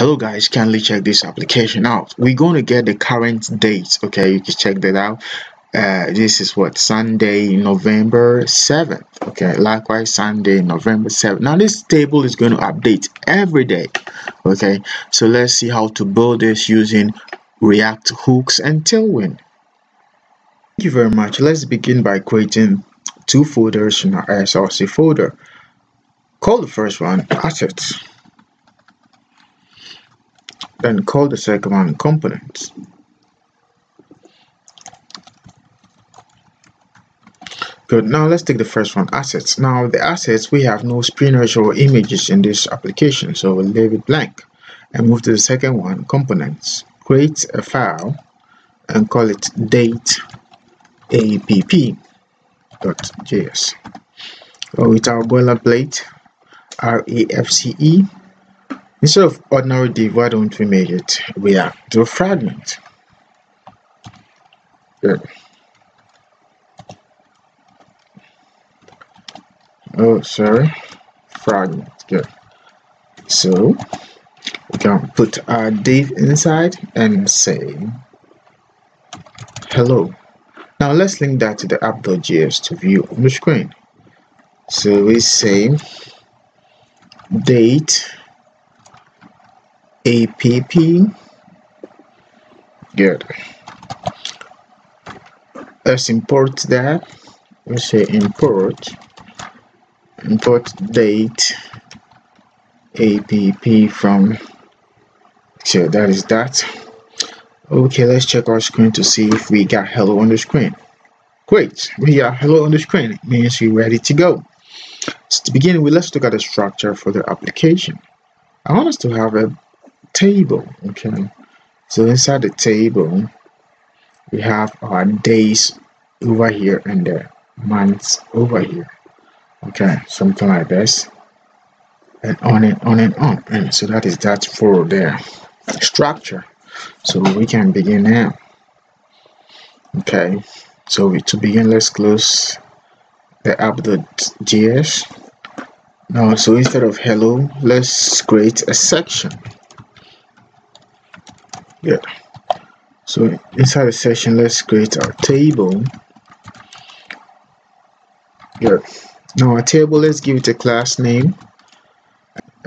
Hello guys, kindly check this application out. We're going to get the current date. Okay, you can check that out. This is what, Sunday, November 7th. Okay, likewise Sunday, November 7th. Now this table is going to update every day. Okay, so let's see how to build this using React hooks and Tailwind. Thank you very much. Let's begin by creating two folders in our SRC folder. Call the first one assets, then call the second one components. Good. Now let's take the first one, assets. Now the assets, we have no screeners or images in this application, so we'll leave it blank and move to the second one, components. Create a file and call it dateapp.js. With our boilerplate RAFCE. Instead of ordinary div, why don't we make it React to fragment? Good. Fragment. Good. So we can put our div inside and say hello. Now let's link that to the app.js to view on the screen. So we say date app. Good. Let's import that. We say import date app from, so that is that. Okay, let's check our screen to see if we got hello on the screen. Great, we got hello on the screen. It means we're ready to go. So to begin with, let's look at the structure for the application. I want us to have a table. Okay, so inside the table we have our days over here and the months over here. Okay, something like this, and on and on and on. And so that is that for the structure. So we can begin now. Okay, so to begin, let's close the app.js. Now, so instead of hello, let's create a section. Good. So inside the section, let's create our table. Good. Now our table, let's give it a class name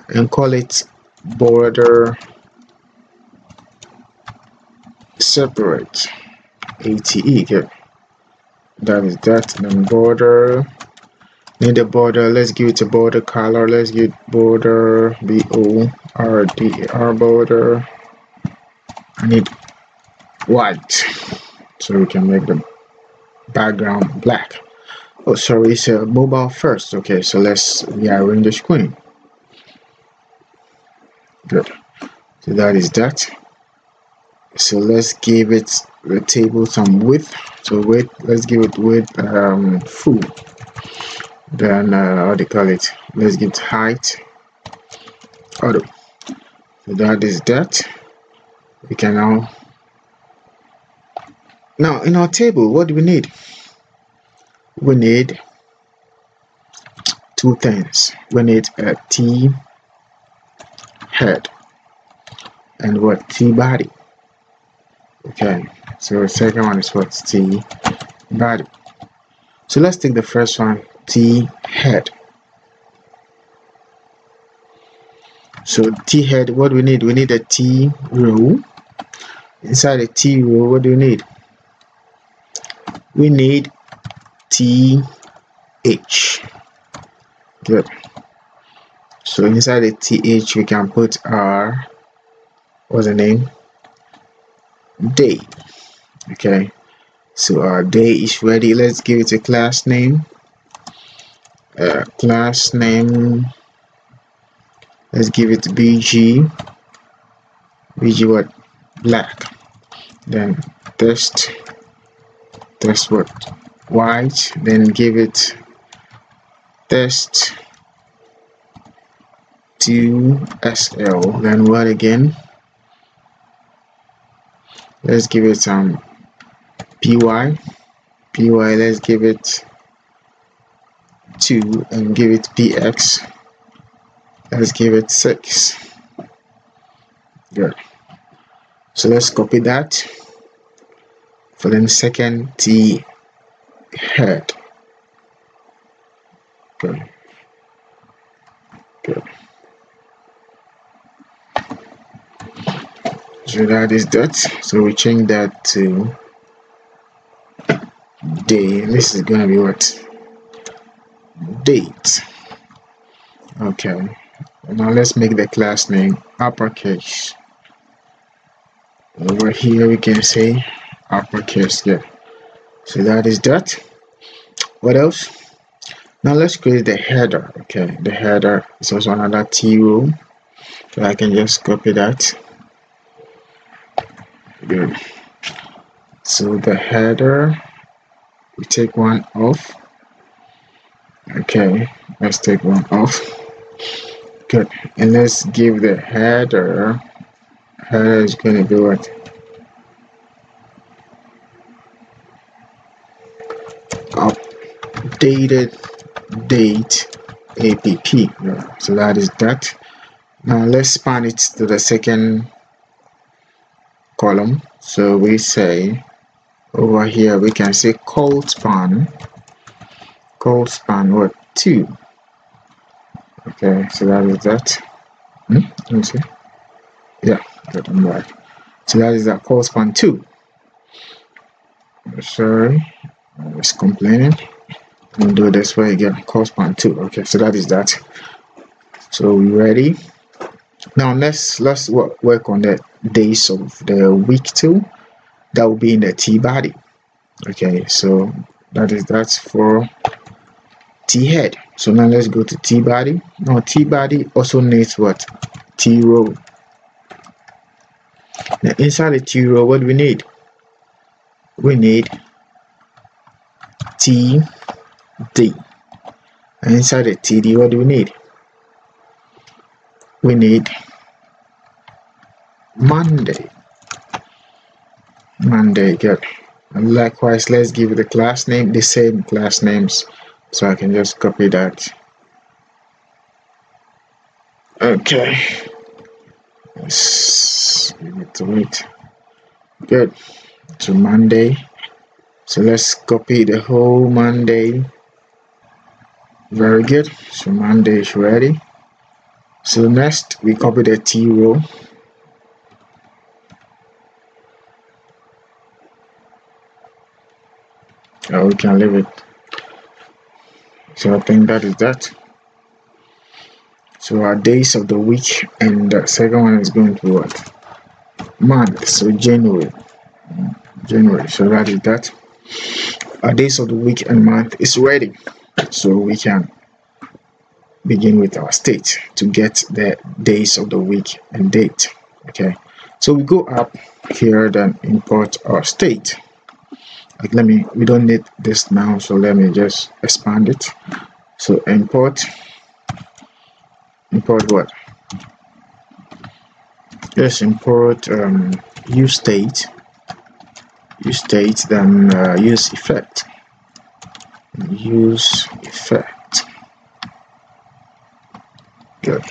and call it border separate ATE. Good. That is that. And then border, need a border, let's give it a border color, let's give it border BORDER border. I need white so we can make the background black. Oh, sorry, it's a mobile first. Okay, so let's rearrange the screen. Good. So that is that. So let's give it the table some width. So width, let's give it width full. Then what do you call it? Let's give it height auto. So that is that. We can now in our table, what do we need? We need two things. We need a T head and what? T body. Okay, so the second one is what? T body. So let's take the first one, T head. So T head, what do we need? We need a T row. Inside the T row, what do we need? We need TH. Good. So inside the TH we can put our, what's the name? Day. Okay, so our day is ready. Let's give it a class name. Let's give it BG what? Black. Then test what? White. Then give it test to SL. Then what again? Let's give it some PY. Let's give it 2 and give it PX. Let's give it 6. Good. So let's copy that for the second T head. Good. Good. So that is that. So we change that to day. This is gonna be what? Date. Okay. Now let's make the class name uppercase. Over here we can say uppercase. Yeah. So that is that. What else? Now let's create the header. Okay, the header is also another T row. So I can just copy that. Good. So the header, we take one off. Okay, let's take one off. Good. And let's give the header is going to be what? Updated date app. Yeah. So that is that. Now let's span it to the second column. So we say over here we can say cold span what 2. Okay, so that is that. Let me see. Yeah, good, I'm right. So that is that cold span 2. Sorry, I was complaining. We'll do it this way again. Cold span 2. Okay, so that is that. So we ready? Now let's work on the days of the week too. That will be in the T body. Okay, so that is that for T head. So now let's go to T body. Now T body also needs what? T row. Now inside the T row, what do we need? We need TD. And inside the TD, what do we need? We need Monday. Good. And likewise, let's give the class name the same class names. So I can just copy that. Okay. Let's give it to it. Good. To Monday. So let's copy the whole Monday. Very good. So Monday is ready. So next we copy the T row. Or we can leave it. So I think that is that. So our days of the week, and the second one is going to be what? Month. So January. So that is that. Our days of the week and month is ready. So we can begin with our state to get the days of the week and date. Okay. So we go up here, then import our state. Like we don't need this now, so let me just expand it. So import what? Yes, import use state, then use effect. Good.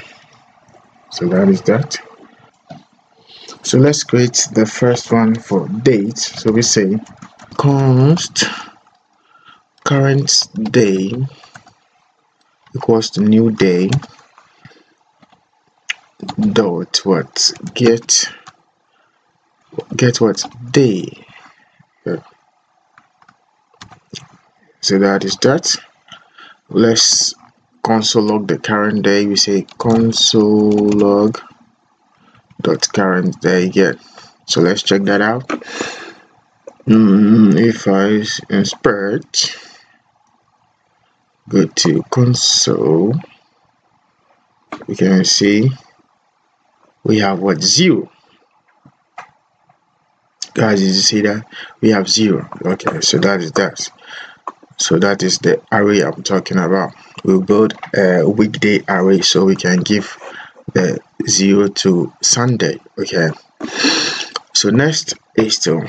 So that is that. So let's create the first one for date. So we say const current day equals to new day dot what? Get what? Day. Good. So that is that. Let's console log the current day. We say console log dot current day. Good. So let's check that out. If I inspect, go to console, we can see we have what? 0. Guys, did you see that? We have 0. Okay, so that is that. So that is the array I'm talking about. We'll build a weekday array so we can give the 0 to Sunday. Okay. So next is to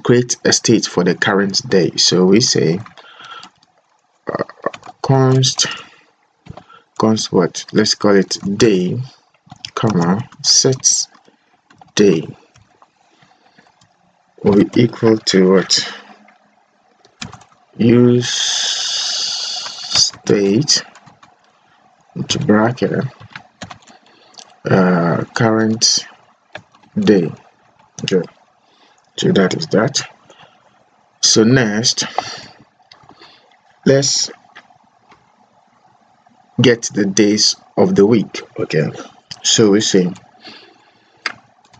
create a state for the current day. So we say const what? Let's call it day comma, set day will be equal to what? Use state into bracket current day. Okay, so that is that. So next, let's get the days of the week. Okay, so we say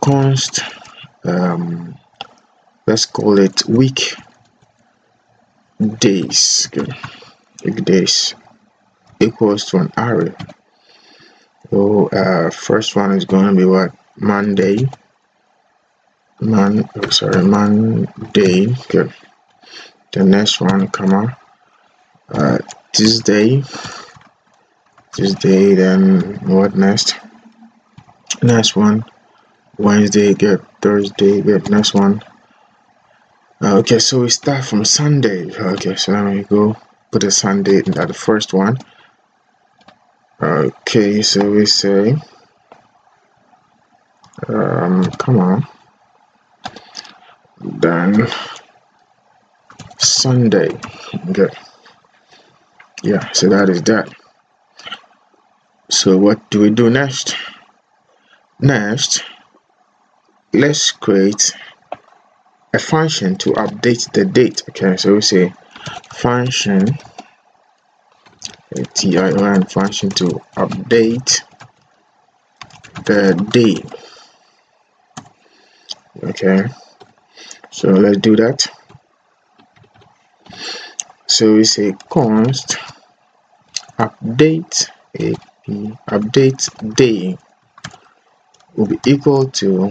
const let's call it week days. Okay, week days equals to an array. So first one is going to be what? Monday. Monday. Okay. The next one, comma, Tuesday. Then what next? Next one, Wednesday. Good. Thursday. Good. Next one. Okay, so we start from Sunday. Okay, so let me go put a Sunday in the first one. Okay, so we say come on, then Sunday. Good. Yeah, so that is that. So what do we do next? Next, let's create a function to update the date. Okay, so we say function TION function to update the day. Okay, so let's do that. So we say const update day will be equal to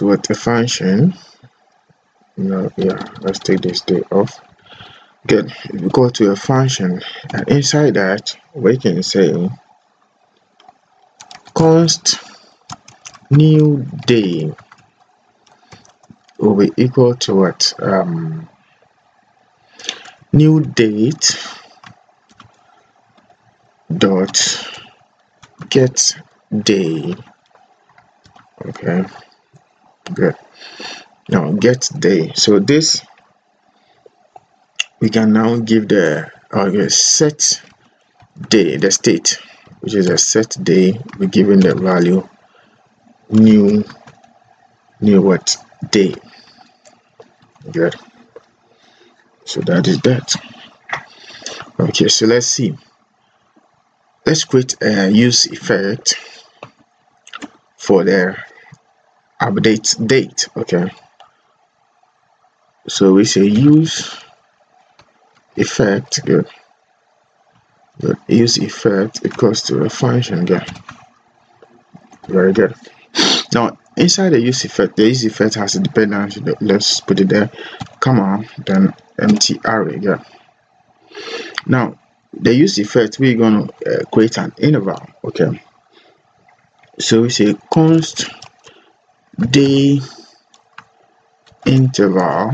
what? A function. No, yeah, let's take this day off. Good. Equal to a function, and inside that we can say const new day will be equal to what? New date dot get day. Okay, good. Now get day. So this we can now give the set day, the state, which is a set day. We're giving the value new what? Day. Good. So that is that. Okay, so let's see. Let's create a use effect for the update date. Okay, so we say use effect. Good. Use effect equals to a function. Good. Very good. Now inside the use effect has a dependency. Let's put it there, comma, then empty array. Good. Now the use effect, we're going to create an interval. Okay, so we say const day interval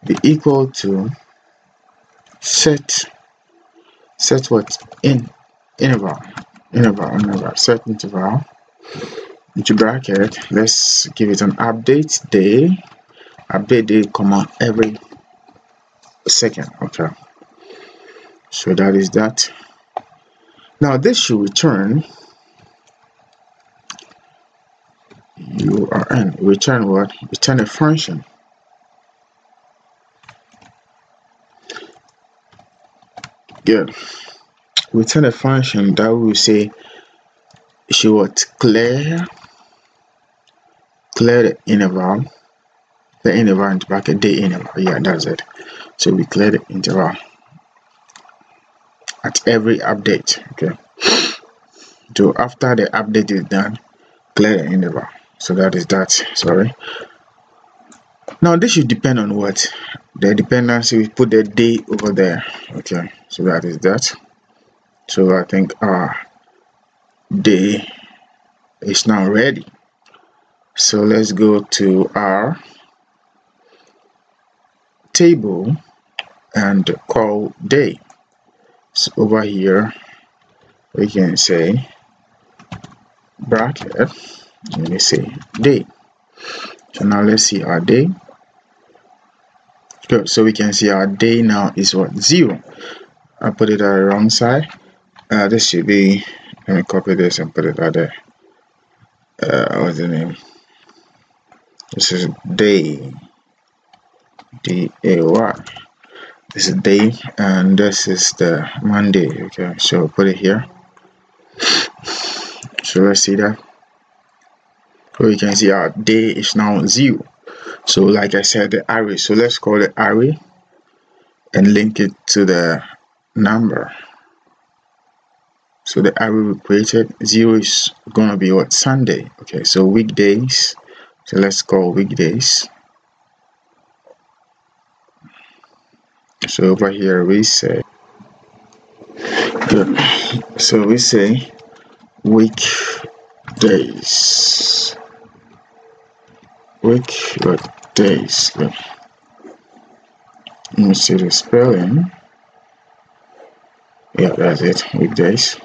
be equal to set what? Interval set interval into bracket. Let's give it an update day comma every second. Okay, so that is that. Now this should return return what? Return a function. Good. Return a function that will say should what? Clear the interval into bracket day interval. Yeah, that's it. So we clear the interval at every update. Okay, so after the update is done, clear the interval. So that is that. Sorry. Now this should depend on what? The dependency. We put the day over there. Okay, so that is that. So I think our day is now ready. So let's go to our table and call day. So over here we can say bracket, let me say day. So now let's see our day. Good. So we can see our day now is what, 0. I put it at the wrong side. This should be, let me copy this and put it out there. What's the name? This is day, day. This is day, and this is the Monday. Okay, so put it here. So let's see that. So you can see our day is now 0. So like I said, the array. So let's call the array and link it to the number. So the array we created, 0 is gonna be what, Sunday. Okay, so weekdays. So let's call weekdays. So over here we say, good. So we say weekdays. Weekdays. Let me see the spelling. Yeah, that's it. Weekdays.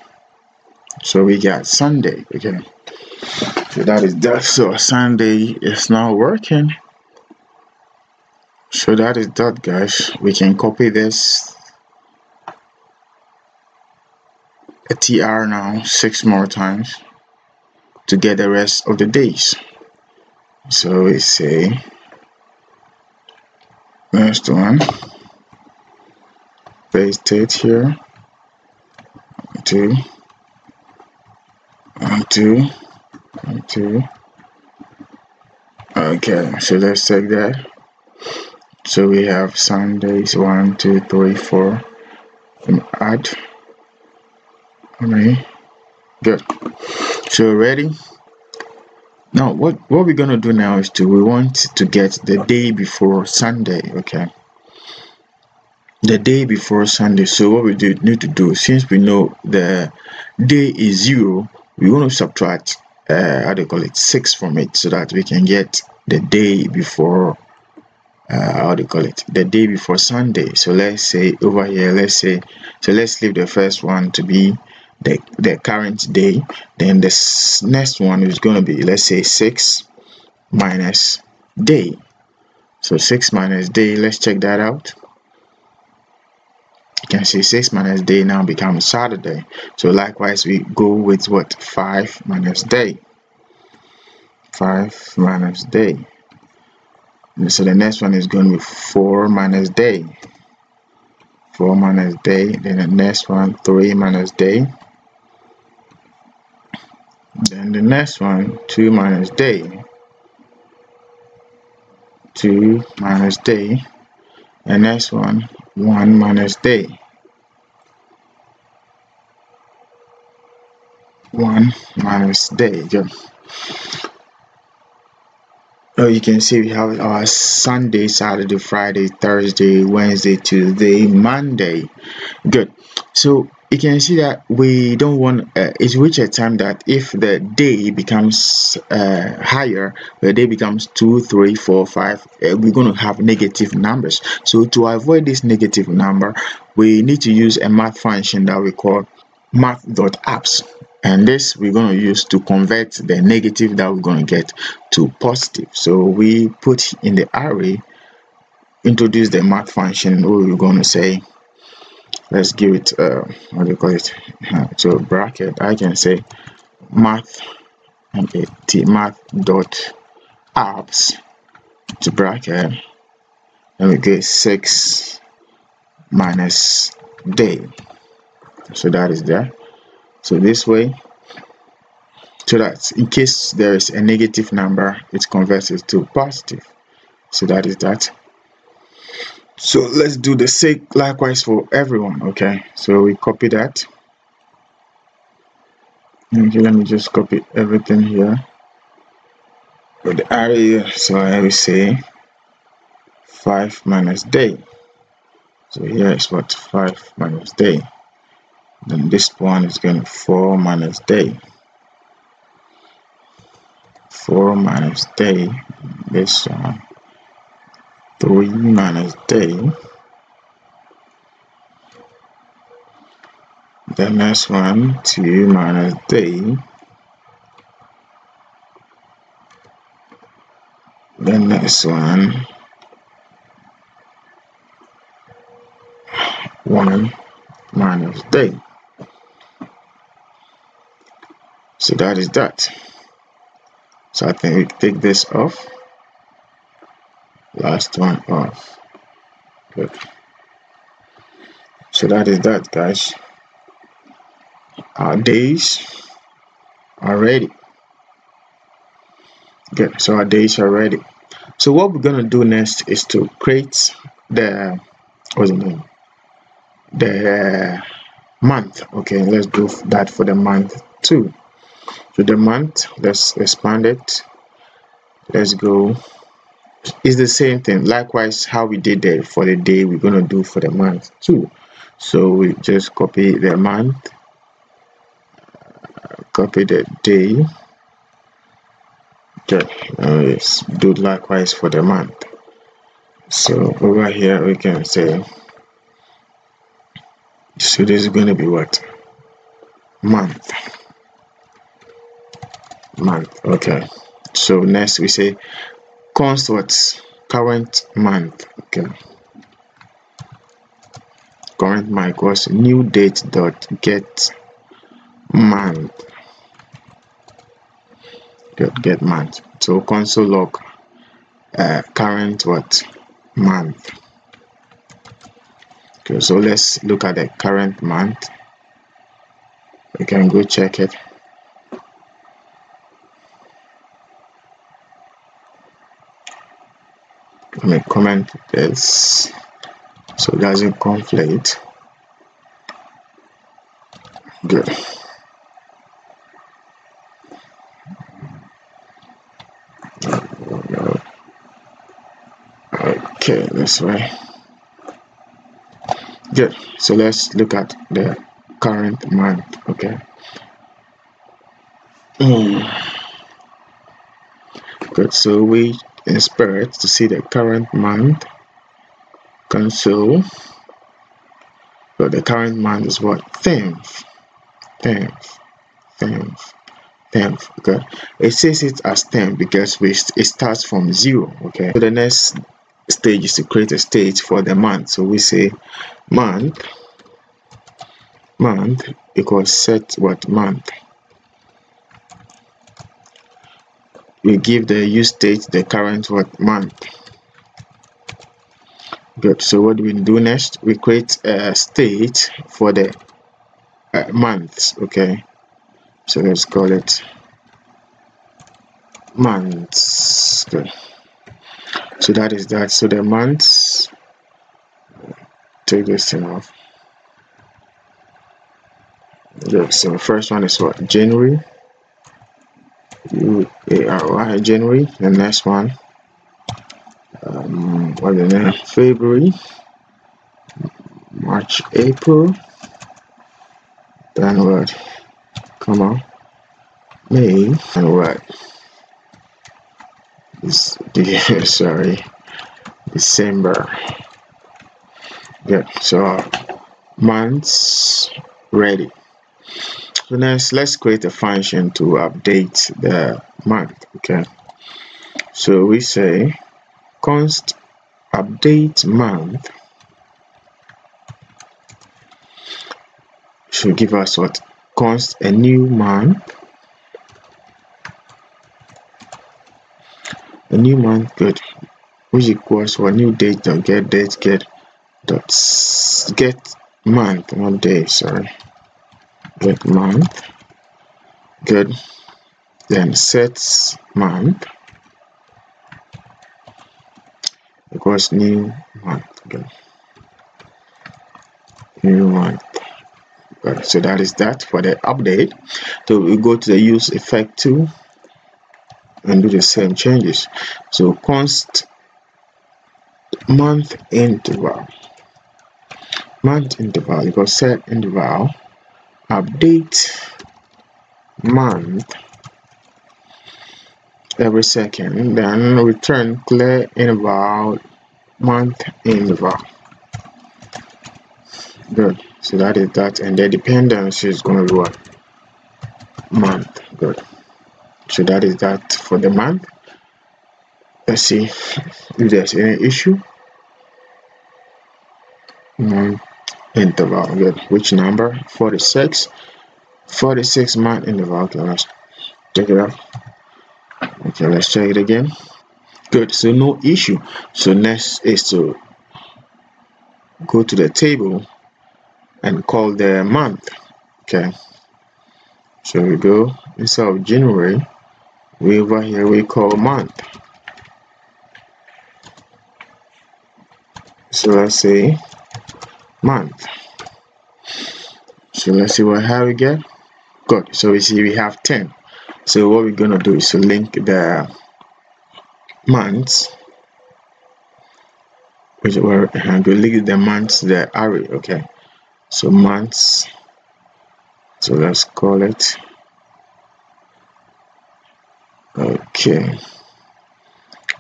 So we got Sunday. Okay. So that is that. So Sunday is not working. So that is that, guys. We can copy this a tr now 6 more times to get the rest of the days. So we say next one, paste it here, 2, 2, 2. Okay, so let's take that. So we have Sundays 1, 2, 3, 4. Add. Alright, good. So ready? Now what we're gonna do now is we want to get the day before Sunday. Okay, the day before Sunday. So what we need to do, since we know the day is 0, we want to subtract how do you call it, 6 from it, so that we can get the day before how do you call it, the day before Sunday. So let's say over here, let's say, so let's leave the first one to be the current day. Then this next one is going to be, let's say, 6 minus day. So 6 minus day, let's check that out. You can see 6 minus day now becomes Saturday. So likewise we go with what, 5 minus day. 5 minus day. So the next one is going to be 4 minus day. 4 minus day. Then the next one, 3 minus day. Then the next one, 2 minus day. 2 minus day. The next one, 1 minus day. 1 minus day. Good. Oh, you can see we have our Sunday, Saturday, Friday, Thursday, Wednesday, Tuesday, Monday. Good. So you can see that we don't want it's reach a time that if the day becomes higher, the day becomes 2, 3, 4, 5, we're going to have negative numbers. So to avoid this negative number, we need to use a math function that we call math.apps, and this we're going to use to convert the negative that we're going to get to positive. So we put in the array, introduce the math function. We're going to say, let's give it what do you call it, so bracket, I can say math dot apps to bracket, and we get 6 minus day. So that is there. So this way, so that in case there is a negative number, it converts it to positive. So that is that. So let's do the same likewise for everyone. Okay, so we copy that. Okay, let me just copy everything here with the array. So I will say 5 minus day. So here is what, 5 minus day. Then this one is going to 4 minus day. 4 minus day. This one 3 minus day. The next one, 2 minus day. The next one, 1 minus day. So that is that. So I think we take this off. Last one off. Good. So that is that, guys. Our days are ready. Good. So our days are ready. So what we're gonna do next is to create the what's the name? The month. Okay, let's do that for the month too. So the month, let's expand it. Let's go. It's the same thing. Likewise, how we did it for the day, we're gonna do for the month too. So we just copy the month, copy the day. Okay, let's do likewise for the month. So over here we can say, so this is going to be what? Month. Okay. So next we say const what? Current month. Okay. Current month equals new date dot get month. Get month. So console log current what? Month. Okay, so let's look at the current month. We can go check it. Let me comment this so it doesn't conflict. Good. Okay, this way. Good. So let's look at the current month. Okay. Good. So we inspect to see the current month console. So the current month is what? 10th. Okay. It says it as 10 because it starts from 0. Okay. So the next stage is to create a stage for the month. So we say month equals set what? Month. We give the use state the current what? Month. Good. So what do we do next? We create a state for the months. Okay. So let's call it months. Good. So that is that. So the months, take this thing off. Good. So the first one is what? January. UARY, January. The next one, what the name? February, March, April. Then what? Come on. May and what? Sorry, December. Good. So months ready. So next, let's create a function to update the month. Okay. So we say const update month should give us what? Const a new month. A new month, good, which equals what? New date dot get date get month, not day, sorry. Get month. Good. Then sets month equals new month. Good. New month. Good. So that is that for the update. So we go to the use effect tool and do the same changes. So const month interval equals set interval update month every second, then return clear interval month interval. Good. So that is that, and the dependency is going to be what? Month. Good. So that is that for the month. Let's see if there's any issue. Interval. Good. Which number? 46. 46 month interval. Okay, let's check it out. Okay, let's check it again. Good. So no issue. So next is to go to the table and call the month. Okay. So we go instead of January, we over here we call month. So let's say month. So let's see how we get. Good. So we see we have 10. So what we're gonna do is to link the months, which were we link the months to the array. Okay. So months. So let's call it. Okay.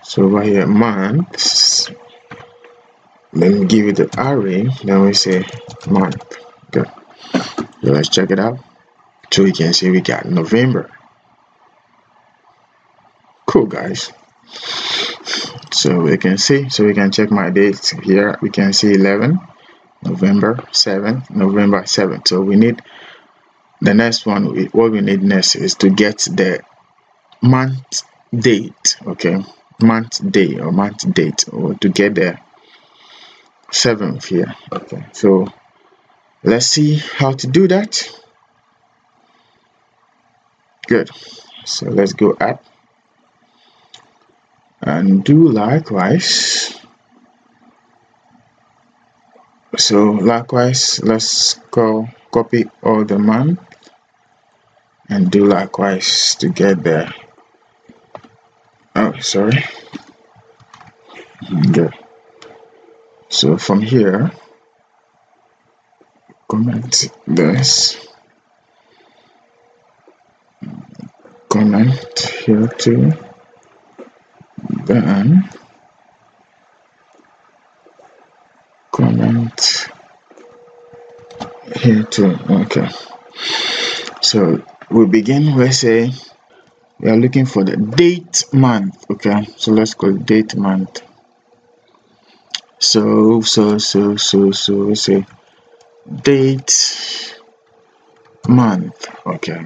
So over here months. Then give it the array. Then we say month. Good. So let's check it out. So we can see we got November. Cool, guys. So we can see, so we can check my dates here. We can see 11 November 7th, November 7th. So we need the next one. What we need next is to get the month date. Okay, month day or month date, or to get the 7th here. Okay, so let's see how to do that. Good. So let's go up and do likewise. So likewise, let's go copy all the month and do likewise to get there. Oh, sorry. Good. So from here, comment this, comment here too, then comment here too. Okay, so we begin with say we are looking for the date month. Okay, so let's go date month. So we say date month. Okay,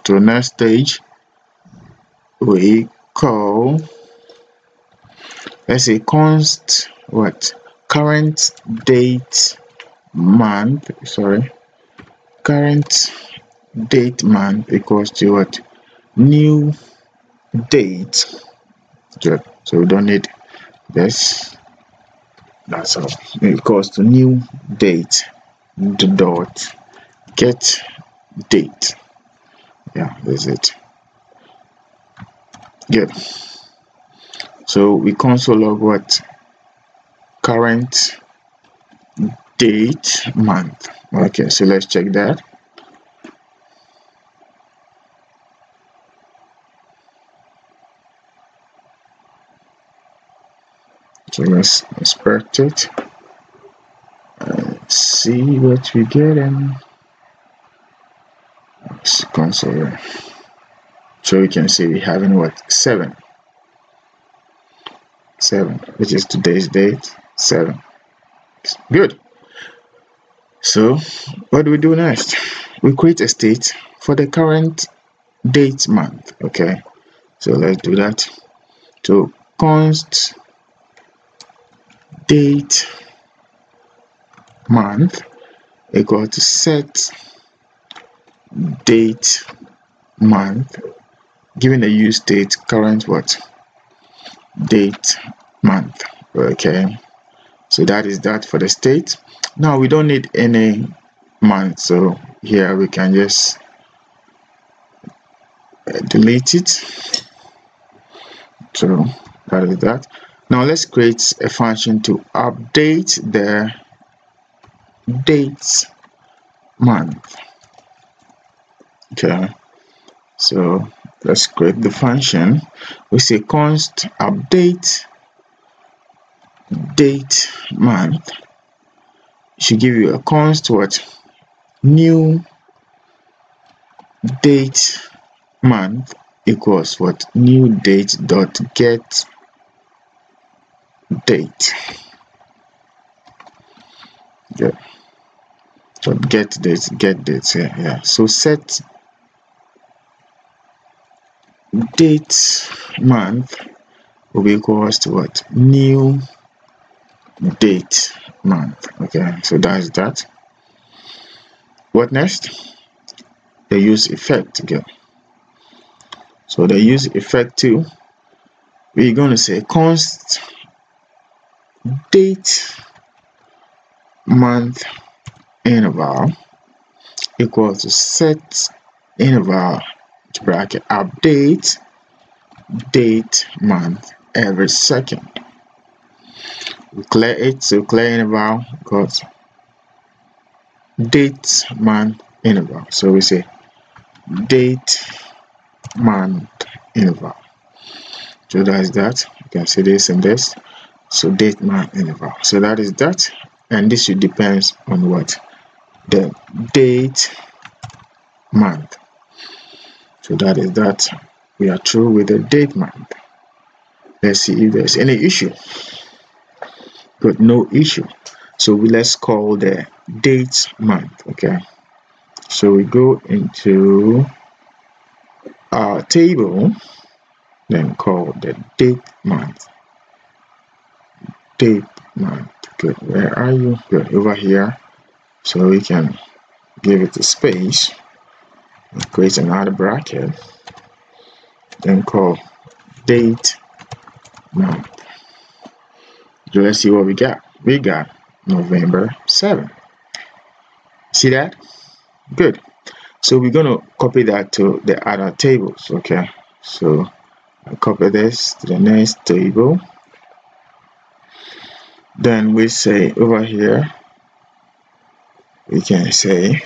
to the next stage we call, let's say const what, current date month, sorry, current date month equals to what, new date. Good. So we don't need this. That's all. Equals to new date, the dot get date. Yeah, that's it. Good. So we console log what, current date month. Okay, so let's check that. So let's inspect it and see what we get. And let's console. So we can see we having what, 7, which is today's date, 7. Good. So what do we do next? We create a state for the current date month. Okay, so let's do that. So const date month equal to set date month, given the use state current what, date month. Okay, so that is that for the state. Now we don't need any month, so here we can just delete it. So that is that. Now let's create a function to update the date month. Okay, so let's create the function. We say const update date month should give you a const what new date month equals what new date dot get date. Yeah. Dot get date. Yeah. So set date month will be equals to what new date month. Okay, so that's that. What next? They use effect again. So they use effect too. We're going to say const date month interval equals to set interval bracket update date month every second. We clear it, so clear interval equals date month interval. So we say date month interval. So that's that. You can see this and this. So date month interval. So that is that. And this should depends on what? The date month. So that is that. We are through with the date month. Let's see if there's any issue. Good, no issue. So let's call the date month. Okay. So we go into our table, then call the date month. Date month. Good. Where are you? Good. Over here. So we can give it a space and create another bracket, then call date month. So let's see what we got. We got November 7th. See that? Good. So we're going to copy that to the other tables. Okay. So I copy this to the next table. Then we say over here, we can say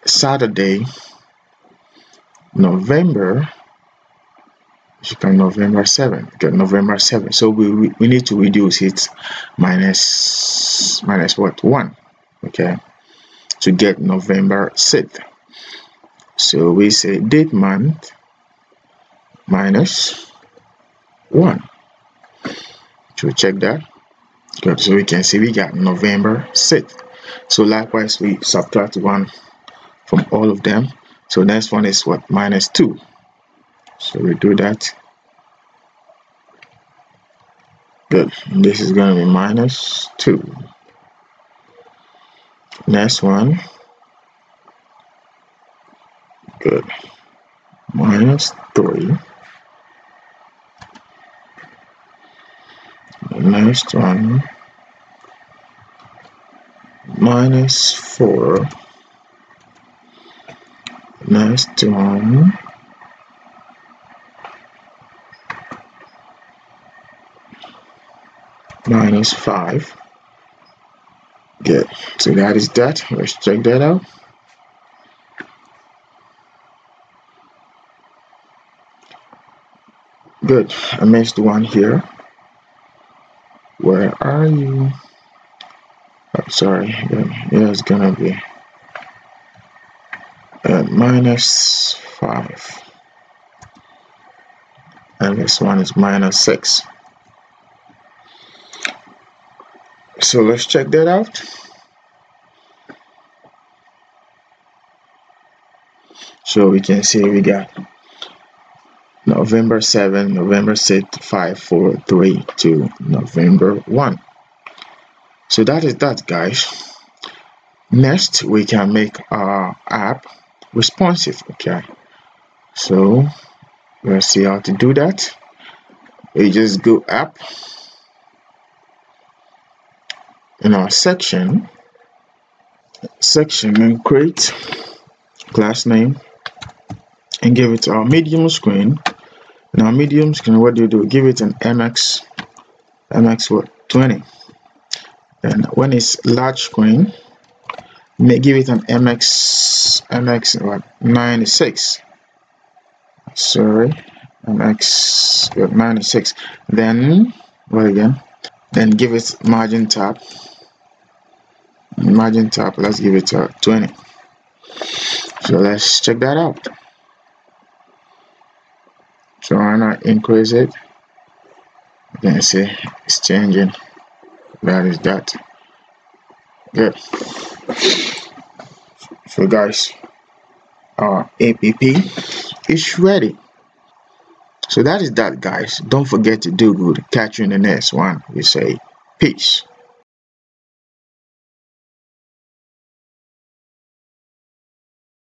Saturday, November. You can November 7th. Get November 7th. So we need to reduce it minus what? 1. Okay. To get November 6th. So we say date month minus 1. So check that. Good. So we can see we got November 6th. So likewise we subtract 1 from all of them. So next one is what? Minus 2. So we do that. Good. And this is going to be minus 2. Next one. Good. Minus 3. The next one. Minus 4. Next one. Minus 5. Good. So that is that. Let's check that out. Good. I missed one here. Where are you? Oh, sorry. Yeah, it's gonna be minus 5. And this one is minus 6. So let's check that out. So we can see we got November 7, November 6, 5, 4, 3, 2, November 1. So that is that, guys. Next, we can make our app responsive. Okay. So let's see how to do that. We just go app in our section and create class name and give it our medium screen. In our medium screen, what do? Give it an MX what 20. And when it's large screen, give it an MX what 96. Sorry, MX 96. Then what again? Then give it margin tab Margin tab, let's give it a 20. So let's check that out. So why not increase it? You can see it's changing. That is that. Good. So guys, our app is ready. So that is that, guys. Don't forget to do good. Catch you in the next one. We say peace.